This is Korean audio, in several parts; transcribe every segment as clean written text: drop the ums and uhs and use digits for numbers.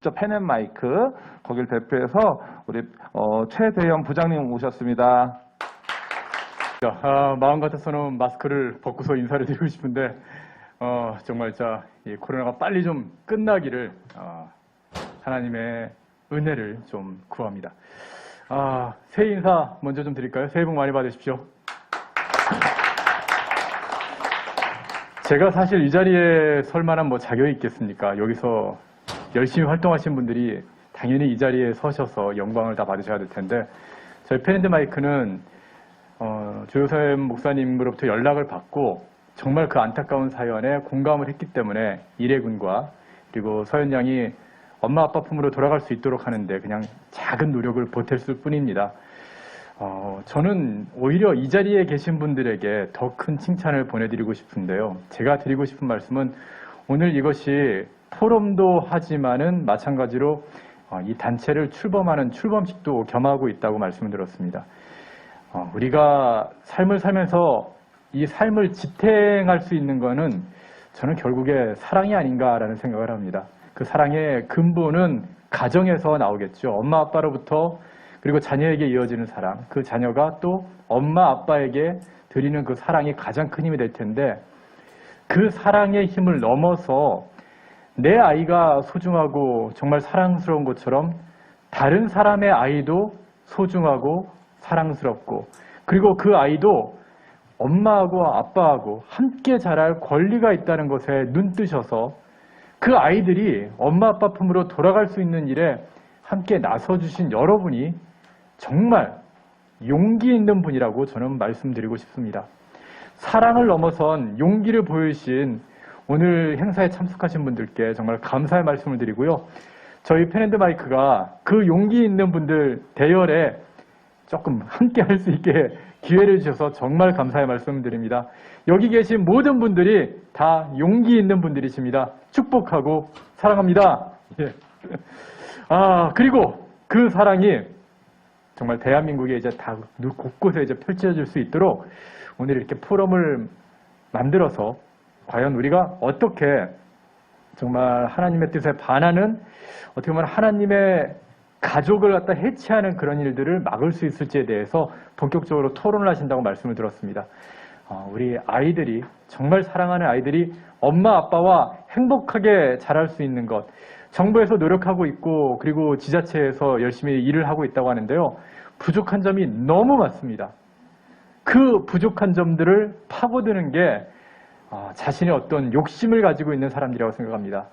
펜앤마이크 거길 대표해서 우리 최대현 부장님 오셨습니다. 마음 같아서는 마스크를 벗고서 인사를 드리고 싶은데 정말 이 코로나가 빨리 좀 끝나기를 하나님의 은혜를 좀 구합니다. 새해 인사 먼저 좀 드릴까요? 새해 복 많이 받으십시오. 제가 사실 이 자리에 설 만한 자격이 있겠습니까? 여기서 열심히 활동하신 분들이 당연히 이 자리에 서셔서 영광을 다 받으셔야 될 텐데, 저희 펜앤마이크는 조효선 목사님으로부터 연락을 받고 정말 그 안타까운 사연에 공감을 했기 때문에 이래군과 그리고 서현 양이 엄마 아빠 품으로 돌아갈 수 있도록 하는데 그냥 작은 노력을 보탰을 뿐입니다. 저는 오히려 이 자리에 계신 분들에게 더 큰 칭찬을 보내드리고 싶은데요. 제가 드리고 싶은 말씀은 오늘 이것이 포럼도 하지만은 마찬가지로 이 단체를 출범하는 출범식도 겸하고 있다고 말씀을 드렸습니다. 우리가 삶을 살면서 이 삶을 지탱할 수 있는 것은 저는 결국에 사랑이 아닌가라는 생각을 합니다. 그 사랑의 근본은 가정에서 나오겠죠. 엄마 아빠로부터 그리고 자녀에게 이어지는 사랑, 그 자녀가 또 엄마 아빠에게 드리는 그 사랑이 가장 큰 힘이 될 텐데, 그 사랑의 힘을 넘어서 내 아이가 소중하고 정말 사랑스러운 것처럼 다른 사람의 아이도 소중하고 사랑스럽고, 그리고 그 아이도 엄마하고 아빠하고 함께 자랄 권리가 있다는 것에 눈뜨셔서 그 아이들이 엄마 아빠 품으로 돌아갈 수 있는 일에 함께 나서주신 여러분이 정말 용기 있는 분이라고 저는 말씀드리고 싶습니다. 사랑을 넘어선 용기를 보여주신 오늘 행사에 참석하신 분들께 정말 감사의 말씀을 드리고요. 저희 펜앤마이크가 그 용기 있는 분들 대열에 조금 함께 할 수 있게 기회를 주셔서 정말 감사의 말씀을 드립니다. 여기 계신 모든 분들이 다 용기 있는 분들이십니다. 축복하고 사랑합니다. 예. 그리고 그 사랑이 정말 대한민국에 이제 다 곳곳에 이제 펼쳐질 수 있도록 오늘 이렇게 포럼을 만들어서 과연 우리가 어떻게 정말 하나님의 뜻에 반하는, 어떻게 보면 하나님의 가족을 갖다 해치하는 그런 일들을 막을 수 있을지에 대해서 본격적으로 토론을 하신다고 말씀을 들었습니다. 우리 아이들이, 정말 사랑하는 아이들이 엄마 아빠와 행복하게 자랄 수 있는 것, 정부에서 노력하고 있고 그리고 지자체에서 열심히 일을 하고 있다고 하는데요. 부족한 점이 너무 많습니다. 그 부족한 점들을 파고드는 게 자신의 어떤 욕심을 가지고 있는 사람들이라고 생각합니다.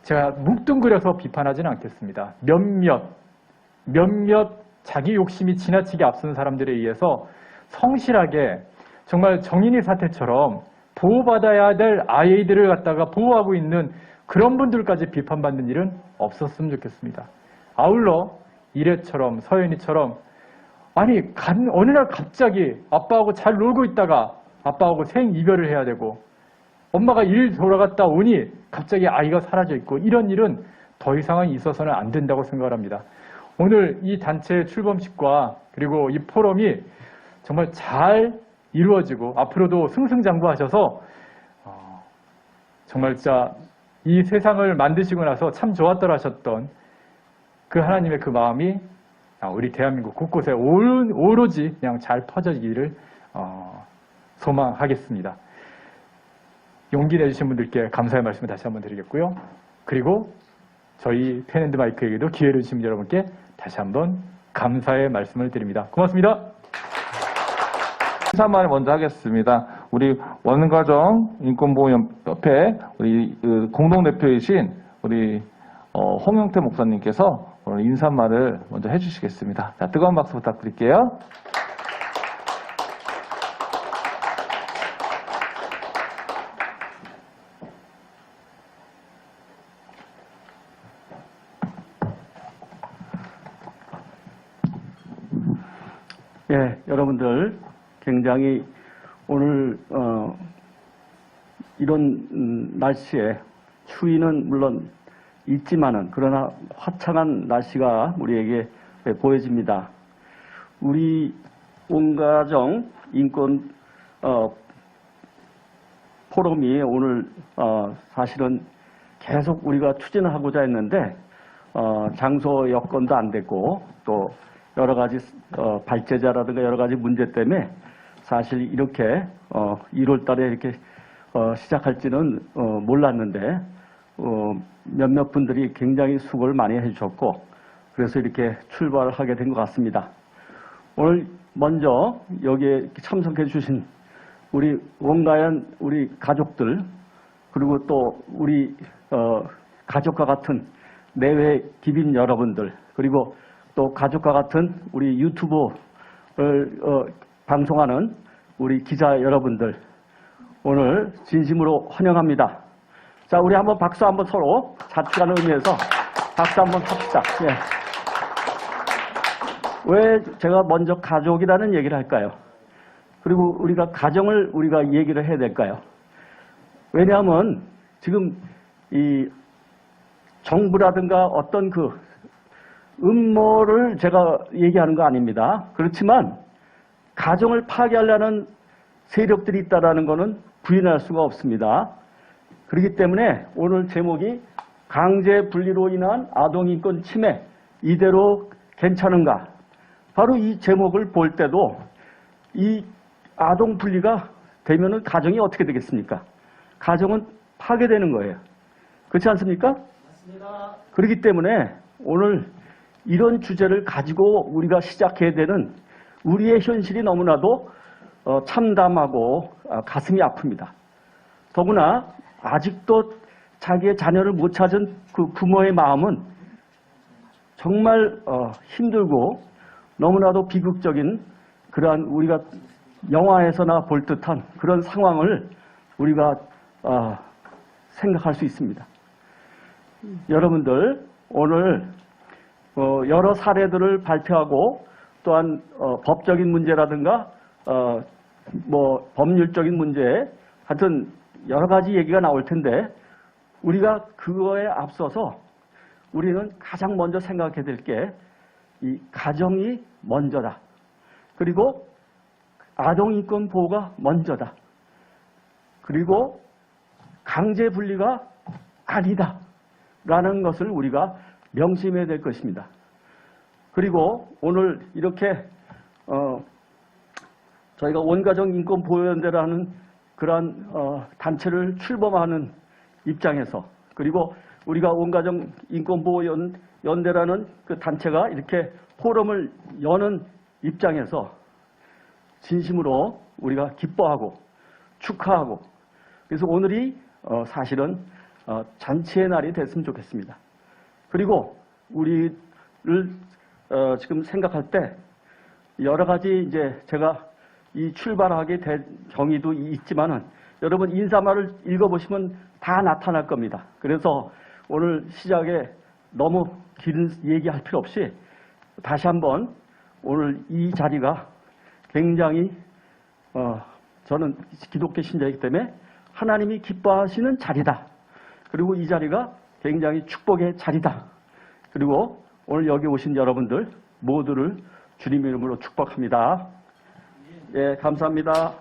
제가 뭉뚱그려서 비판하지는 않겠습니다. 몇몇 자기 욕심이 지나치게 앞서는 사람들에 의해서 성실하게 정말 정인이 사태처럼 보호받아야 될 아이들을 갖다가 보호하고 있는 그런 분들까지 비판받는 일은 없었으면 좋겠습니다. 아울러 이래처럼 서연이처럼 어느 날 갑자기 아빠하고 잘 놀고 있다가 아빠하고 생이별을 해야 되고 엄마가 일 돌아갔다 오니 갑자기 아이가 사라져 있고, 이런 일은 더 이상은 있어서는 안 된다고 생각을 합니다. 오늘 이 단체의 출범식과 그리고 이 포럼이 정말 잘 이루어지고 앞으로도 승승장구하셔서 정말 진짜 이 세상을 만드시고 나서 참 좋았더라 하셨던 그 하나님의 그 마음이 우리 대한민국 곳곳에 오로지 그냥 잘 퍼져지기를 소망하겠습니다. 용기 내주신 분들께 감사의 말씀을 다시 한번 드리겠고요. 그리고 저희 펜앤마이크에게도 기회를 주신 여러분께 다시 한번 감사의 말씀을 드립니다. 고맙습니다. 인사말 먼저 하겠습니다. 우리 원가정 인권보호협회 우리 공동대표이신 우리 홍영태 목사님께서 오늘 인사말을 먼저 해주시겠습니다. 자, 뜨거운 박수 부탁드릴게요. 예, 여러분들 굉장히 오늘 이런 날씨에 추위는 물론 있지만은 그러나 화창한 날씨가 우리에게 보여집니다. 우리 온가정 인권 포럼이 오늘 사실은 계속 우리가 추진을 하고자 했는데 장소 여건도 안 됐고 또 여러 가지 발제자라든가 여러 가지 문제 때문에 사실 이렇게 1월 달에 이렇게 시작할지는 몰랐는데 몇몇 분들이 굉장히 수고를 많이 해주셨고 그래서 이렇게 출발을 하게 된 것 같습니다. 오늘 먼저 여기에 참석해 주신 우리 원가연 우리 가족들 그리고 또 우리 가족과 같은 내외 기빈 여러분들 그리고 또 가족과 같은 우리 유튜브를 방송하는 우리 기자 여러분들 오늘 진심으로 환영합니다. 자, 우리 한번 박수 한번 서로 자축하는 의미에서 박수 한번 합시다. 예. 왜 제가 먼저 가족이라는 얘기를 할까요? 그리고 우리가 가정을 우리가 얘기를 해야 될까요? 왜냐하면 지금 이 정부라든가 어떤 그 음모를 제가 얘기하는 거 아닙니다. 그렇지만 가정을 파괴하려는 세력들이 있다는 것은 부인할 수가 없습니다. 그렇기 때문에 오늘 제목이 강제 분리로 인한 아동인권 침해 이대로 괜찮은가? 바로 이 제목을 볼 때도 이 아동 분리가 되면은 가정이 어떻게 되겠습니까? 가정은 파괴되는 거예요. 그렇지 않습니까? 맞습니다. 그렇기 때문에 오늘 이런 주제를 가지고 우리가 시작해야 되는 우리의 현실이 너무나도 참담하고 가슴이 아픕니다. 더구나 아직도 자기의 자녀를 못 찾은 그 부모의 마음은 정말 힘들고 너무나도 비극적인 그러한 우리가 영화에서나 볼 듯한 그런 상황을 우리가 생각할 수 있습니다. 여러분들 오늘 여러 사례들을 발표하고 또한 법적인 문제라든가 뭐 법률적인 문제 하여튼 여러 가지 얘기가 나올 텐데 우리가 그거에 앞서서 우리는 가장 먼저 생각해야 될 게 이 가정이 먼저다. 그리고 아동인권 보호가 먼저다. 그리고 강제 분리가 아니다. 라는 것을 우리가 명심해야 될 것입니다. 그리고 오늘 이렇게 저희가 온가정인권보호연대라는 그러한 단체를 출범하는 입장에서 그리고 우리가 온가정인권보호연대라는 그 단체가 이렇게 포럼을 여는 입장에서 진심으로 우리가 기뻐하고 축하하고 그래서 오늘이 사실은 잔치의 날이 됐으면 좋겠습니다. 그리고 우리를 지금 생각할 때 여러 가지 이제 제가 이 출발하게 된 경위도 있지만은 여러분 인사말을 읽어보시면 다 나타날 겁니다. 그래서 오늘 시작에 너무 긴 얘기할 필요 없이 다시 한번 오늘 이 자리가 굉장히 저는 기독교 신자이기 때문에 하나님이 기뻐하시는 자리다. 그리고 이 자리가 굉장히 축복의 자리다. 그리고 오늘 여기 오신 여러분들 모두를 주님 이름으로 축복합니다. 예, 감사합니다.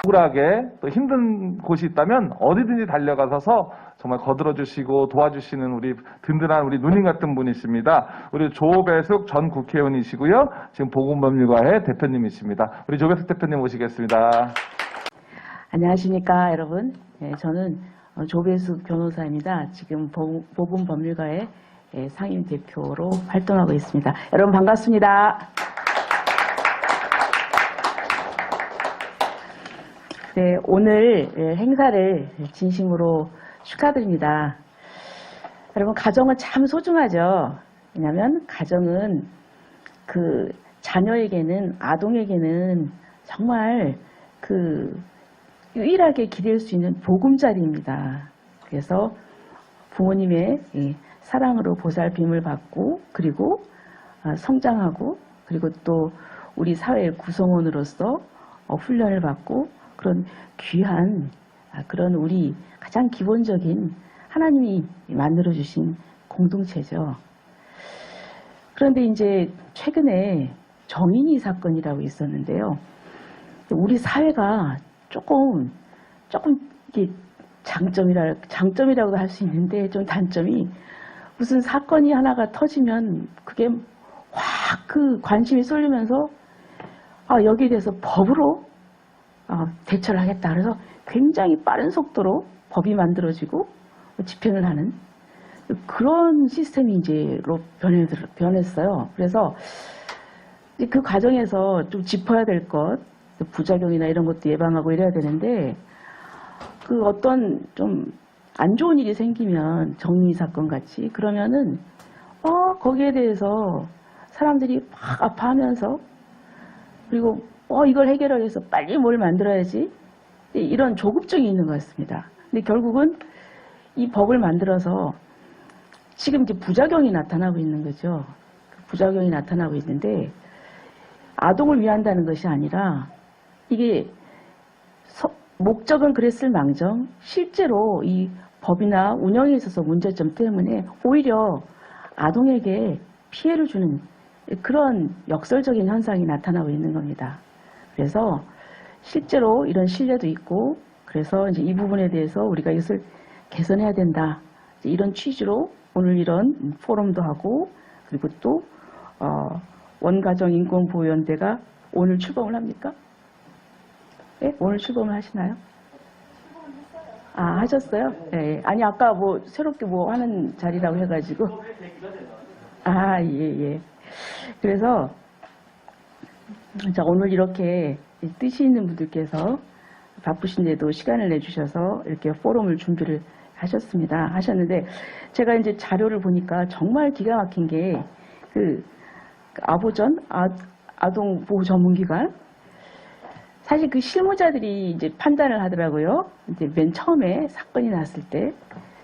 억울하게 또 힘든 곳이 있다면 어디든지 달려가서 정말 거들어주시고 도와주시는 우리 든든한 우리 누님 같은 분이십니다. 우리 조배숙 전 국회의원이시고요. 지금 보건법률과의 대표님이십니다. 우리 조배숙 대표님 모시겠습니다. 안녕하십니까 여러분. 네, 저는 조배숙 변호사입니다. 지금 보건법률과의 상임 대표로 활동하고 있습니다. 여러분 반갑습니다. 네, 오늘 행사를 진심으로 축하드립니다. 여러분 가정은 참 소중하죠. 왜냐하면 가정은 그 자녀에게는 아동에게는 정말 그 유일하게 기댈 수 있는 보금자리입니다. 그래서 부모님의 사랑으로 보살핌을 받고 그리고 성장하고 그리고 또 우리 사회의 구성원으로서 훈련을 받고 그런 귀한 그런 우리 가장 기본적인 하나님이 만들어주신 공동체죠. 그런데 이제 최근에 정인이 사건이라고 있었는데요. 우리 사회가 조금 이게 장점이라고도 할 수 있는데 좀 단점이 무슨 사건이 하나가 터지면 그게 확 그 관심이 쏠리면서 여기에 대해서 법으로 대처를 하겠다. 그래서 굉장히 빠른 속도로 법이 만들어지고 집행을 하는 그런 시스템이 이제로 변했어요. 그래서 이제 그 과정에서 좀 짚어야 될 것, 부작용이나 이런 것도 예방하고 이래야 되는데 그 어떤 좀 안 좋은 일이 생기면 정의 사건 같이 그러면은 거기에 대해서 사람들이 막 아파하면서 그리고 이걸 해결하기 위해서 빨리 뭘 만들어야지 이런 조급증이 있는 것 같습니다. 근데 결국은 이 법을 만들어서 지금 이제 부작용이 나타나고 있는 거죠. 부작용이 나타나고 있는데 아동을 위한다는 것이 아니라 이게 목적은 그랬을 망정 실제로 이 법이나 운영에 있어서 문제점 때문에 오히려 아동에게 피해를 주는 그런 역설적인 현상이 나타나고 있는 겁니다. 그래서 실제로 이런 신뢰도 있고 그래서 이제 이 부분에 대해서 우리가 이것을 개선해야 된다. 이런 취지로 오늘 이런 포럼도 하고 그리고 또 원가정인권보호연대가 오늘 출범을 합니까? 네? 오늘 출범을 하시나요? 하셨어요? 네. 아니 아까 뭐 새롭게 뭐 하는 자리라고 해가지고 예. 그래서 자, 오늘 이렇게 뜻이 있는 분들께서 바쁘신데도 시간을 내주셔서 이렇게 포럼을 준비를 하셨는데 제가 이제 자료를 보니까 정말 기가 막힌 게 그 아보전 아동보호 전문기관 사실 그 실무자들이 이제 판단을 하더라고요. 이제 맨 처음에 사건이 났을 때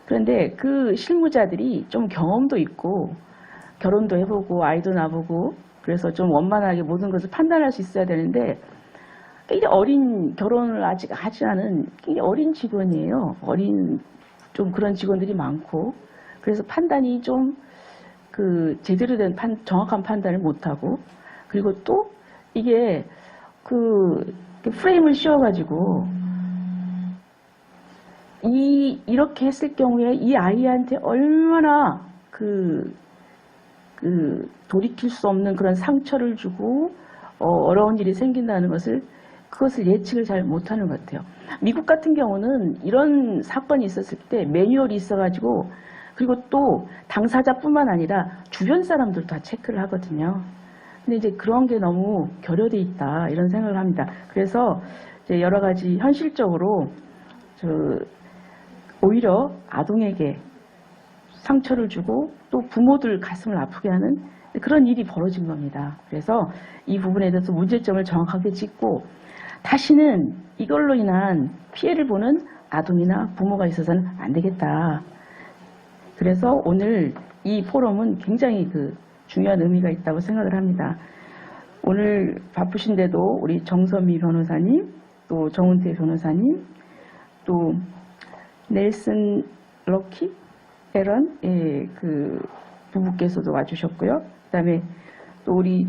그런데 그 실무자들이 좀 경험도 있고 결혼도 해보고 아이도 낳아보고 그래서 좀 원만하게 모든 것을 판단할 수 있어야 되는데 굉장히 결혼을 아직 하지 않은 굉장히 어린 직원이에요. 좀 그런 직원들이 많고 그래서 판단이 좀 제대로 된 정확한 판단을 못하고 그리고 또 이게 프레임을 씌워가지고 이렇게 했을 경우에 이 아이한테 얼마나 돌이킬 수 없는 그런 상처를 주고 어려운 일이 생긴다는 그것을 예측을 잘 못하는 것 같아요. 미국 같은 경우는 이런 사건이 있었을 때 매뉴얼이 있어가지고 그리고 또 당사자뿐만 아니라 주변 사람들 다 체크를 하거든요. 근데 이제 그런 게 너무 결여돼 있다 이런 생각을 합니다. 그래서 이제 여러 가지 현실적으로 오히려 아동에게 상처를 주고 또 부모들 가슴을 아프게 하는 그런 일이 벌어진 겁니다. 그래서 이 부분에 대해서 문제점을 정확하게 짚고 다시는 이걸로 인한 피해를 보는 아동이나 부모가 있어서는 안 되겠다. 그래서 오늘 이 포럼은 굉장히 중요한 의미가 있다고 생각을 합니다. 오늘 바쁘신데도 우리 정선미 변호사님, 또 정은태 변호사님, 또 넬슨 럭키 에런 부부께서도 와주셨고요. 그다음에 또 우리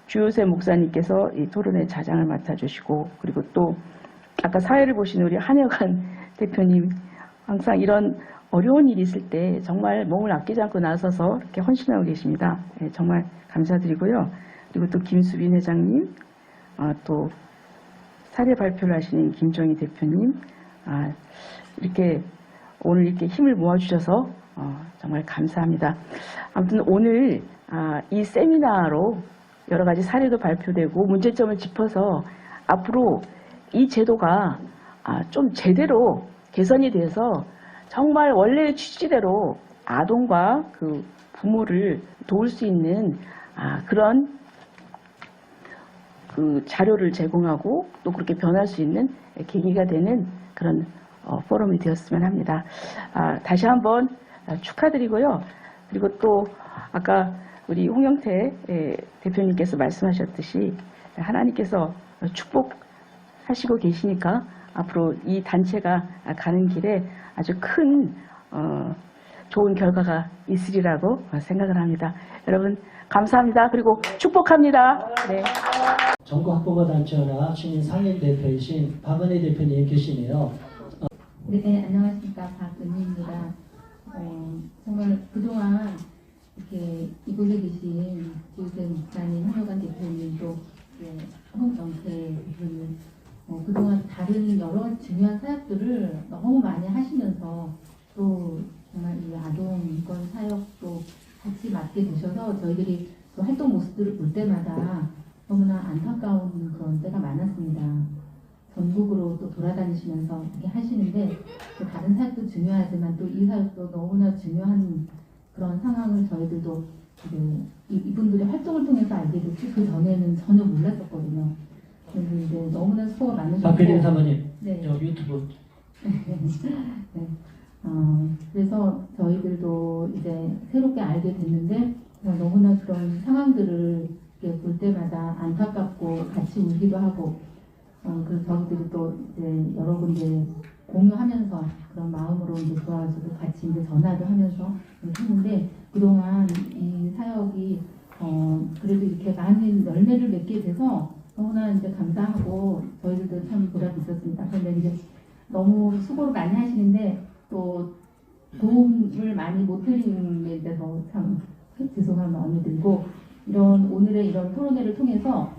주요세 목사님께서 이 토론의 자장을 맡아주시고 그리고 또 아까 사회를 보신 우리 한여관 대표님 항상 이런 어려운 일이 있을 때 정말 몸을 아끼지 않고 나서서 이렇게 헌신하고 계십니다. 네, 정말 감사드리고요. 그리고 또 김수빈 회장님, 또 사례 발표를 하시는 김정희 대표님, 이렇게 오늘 이렇게 힘을 모아주셔서 정말 감사합니다. 아무튼 오늘 이 세미나로 여러 가지 사례도 발표되고 문제점을 짚어서 앞으로 이 제도가 좀 제대로 개선이 돼서 정말 원래의 취지대로 아동과 부모를 도울 수 있는 그런 자료를 제공하고 또 그렇게 변할 수 있는 계기가 되는 그런 포럼이 되었으면 합니다. 다시 한번 축하드리고요. 그리고 또 아까 우리 홍영태 대표님께서 말씀하셨듯이 하나님께서 축복하시고 계시니까 앞으로 이 단체가 가는 길에 아주 큰 좋은 결과가 있으리라고 생각을 합니다. 여러분 감사합니다. 그리고 축복합니다. 네. 전국학부모 단체연합 신인 상임 대표이신 박은혜 대표님 계시네요. 네, 안녕하십니까. 박은희입니다. 정말 그동안 이렇게 이곳에 계신 지우세 목사님, 한효관 대표님, 또 홍정태 대표님, 그동안 다른 여러 중요한 사역들을 너무 많이 하시면서 또 정말 이 아동 인권 사역도 같이 맡게 되셔서 저희들이 그 활동 모습들을 볼 때마다 너무나 안타까운 그런 때가 많았습니다. 전국으로 또 돌아다니시면서 이렇게 하시는데 또 다른 사역도 중요하지만 또 이 사역도 너무나 중요한 그런 상황을 저희들도 이제 이분들의 활동을 통해서 알게 됐지 그 전에는 전혀 몰랐었거든요. 그래서 이제 너무나 수고가 많으셨고. 박혜린 사모님, 네. 저 유튜브. 네. 그래서 저희들도 이제 새롭게 알게 됐는데 너무나 그런 상황들을 이렇게 볼 때마다 안타깝고 같이 울기도 하고 그래서 저희들이 또 이제 여러 군데 공유하면서 그런 마음으로 이제 도와주고 같이 이제 전화도 하면서 했는데 그동안 이 사역이 그래도 이렇게 많은 열매를 맺게 돼서 너무나 이제 감사하고 저희들도 참 보람이 있었습니다. 그런데 이제 너무 수고를 많이 하시는데 또 도움을 많이 못 드리는 데서 참 죄송한 마음이 들고 오늘의 이런 토론회를 통해서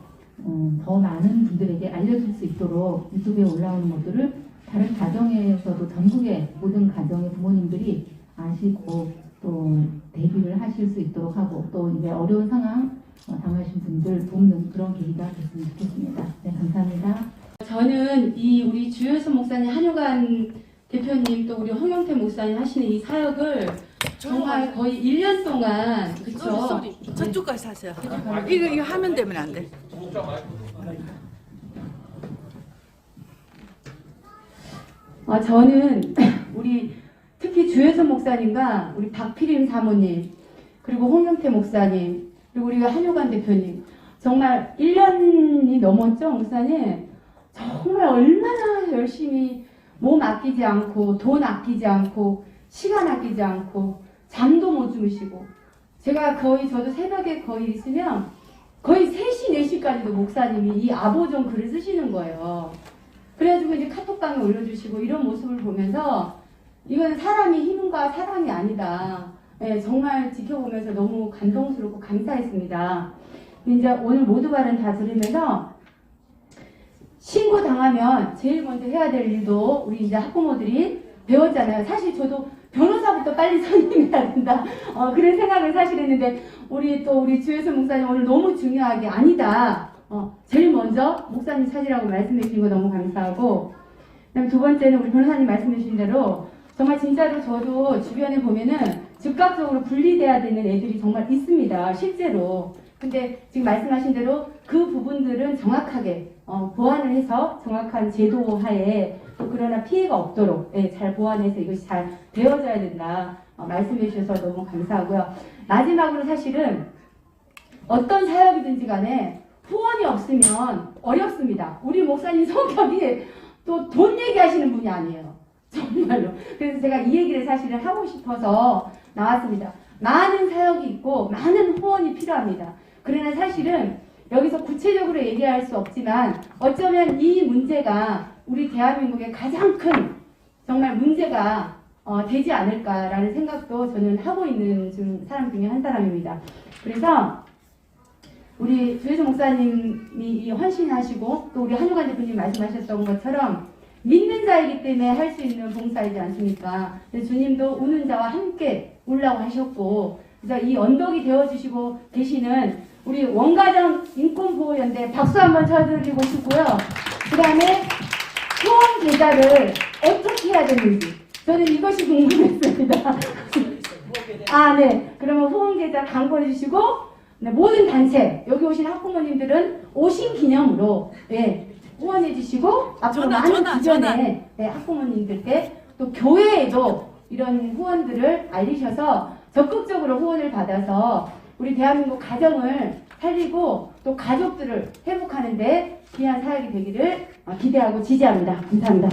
더 많은 분들에게 알려줄 수 있도록 유튜브에 올라오는 것들을 다른 가정에서도 전국의 모든 가정의 부모님들이 아시고 또 대비를 하실 수 있도록 하고 또 이제 어려운 상황 당하신 분들 돕는 그런 계기가 됐으면 좋겠습니다. 네, 감사합니다. 저는 우리 주효수 목사님, 한효관 대표님, 또 우리 홍영태 목사님 하시는 이 사역을 정말 거의 1년 동안, 그쵸? 저쪽 가서 하세요. 이거 하면 되면 안 돼. 저는 우리 특히 주효수 목사님과 우리 박필임 사모님, 그리고 홍영태 목사님, 그리고 우리 한효관 대표님, 정말 1년이 넘었죠, 목사님? 정말 얼마나 열심히 몸 아끼지 않고 돈 아끼지 않고 시간 아끼지 않고 잠도 못 주무시고 제가 저도 새벽에 거의 있으면 거의 3시, 4시까지도 목사님이 이 아보존 글을 쓰시는 거예요. 그래가지고 이제 카톡방에 올려주시고 이런 모습을 보면서 이건 사람이 힘과 사랑이 아니다. 네, 정말 지켜보면서 너무 감동스럽고 감사했습니다. 이제 오늘 모두 발언 다 들으면서 신고당하면 제일 먼저 해야 될 일도 우리 이제 학부모들이 배웠잖아요. 사실 저도 변호사부터 빨리 선임해야 된다. 그런 생각을 사실 했는데 우리 주혜수 목사님 오늘 너무 중요하게 아니다. 제일 먼저 목사님 찾으라고 말씀해 주신 거 너무 감사하고 그다음에 두 번째는 우리 변호사님 말씀해 주신 대로 정말 진짜로 저도 주변에 보면은 즉각적으로 분리돼야 되는 애들이 정말 있습니다. 실제로. 근데 지금 말씀하신 대로 그 부분들은 정확하게 보완을 해서 정확한 제도 하에 또 그러나 피해가 없도록 잘 보완해서 이것이 잘 되어져야 된다 말씀해 주셔서 너무 감사하고요. 마지막으로 사실은 어떤 사역이든지 간에 후원이 없으면 어렵습니다. 우리 목사님 성격이 또 돈 얘기하시는 분이 아니에요. 정말로. 그래서 제가 이 얘기를 사실은 하고 싶어서 나왔습니다. 많은 사역이 있고 많은 후원이 필요합니다. 그러나 사실은 여기서 구체적으로 얘기할 수 없지만 어쩌면 이 문제가 우리 대한민국의 가장 큰 정말 문제가 되지 않을까라는 생각도 저는 하고 있는 사람 중에 한 사람입니다. 그래서 우리 주혜수 목사님이 헌신하시고 또 우리 한효관 대표님 말씀하셨던 것처럼 믿는 자이기 때문에 할 수 있는 봉사이지 않습니까? 주님도 우는 자와 함께 울라고 하셨고 그래서 이 언덕이 되어주시고 계시는 우리 원가정 인권보호연대 박수 한번 쳐드리고 싶고요. 그 다음에 후원 계좌를 어떻게 해야 되는지 저는 이것이 궁금했습니다. 네. 그러면 후원 계좌 강구해 주시고 네, 모든 단체 여기 오신 학부모님들은 오신 기념으로 후원해 주시고 앞으로 많은 기존의 학부모님들께 또 교회에도 이런 후원들을 알리셔서 적극적으로 후원을 받아서 우리 대한민국 가정을 살리고 또 가족들을 회복하는 데 귀한 사역이 되기를 기대하고 지지합니다. 감사합니다.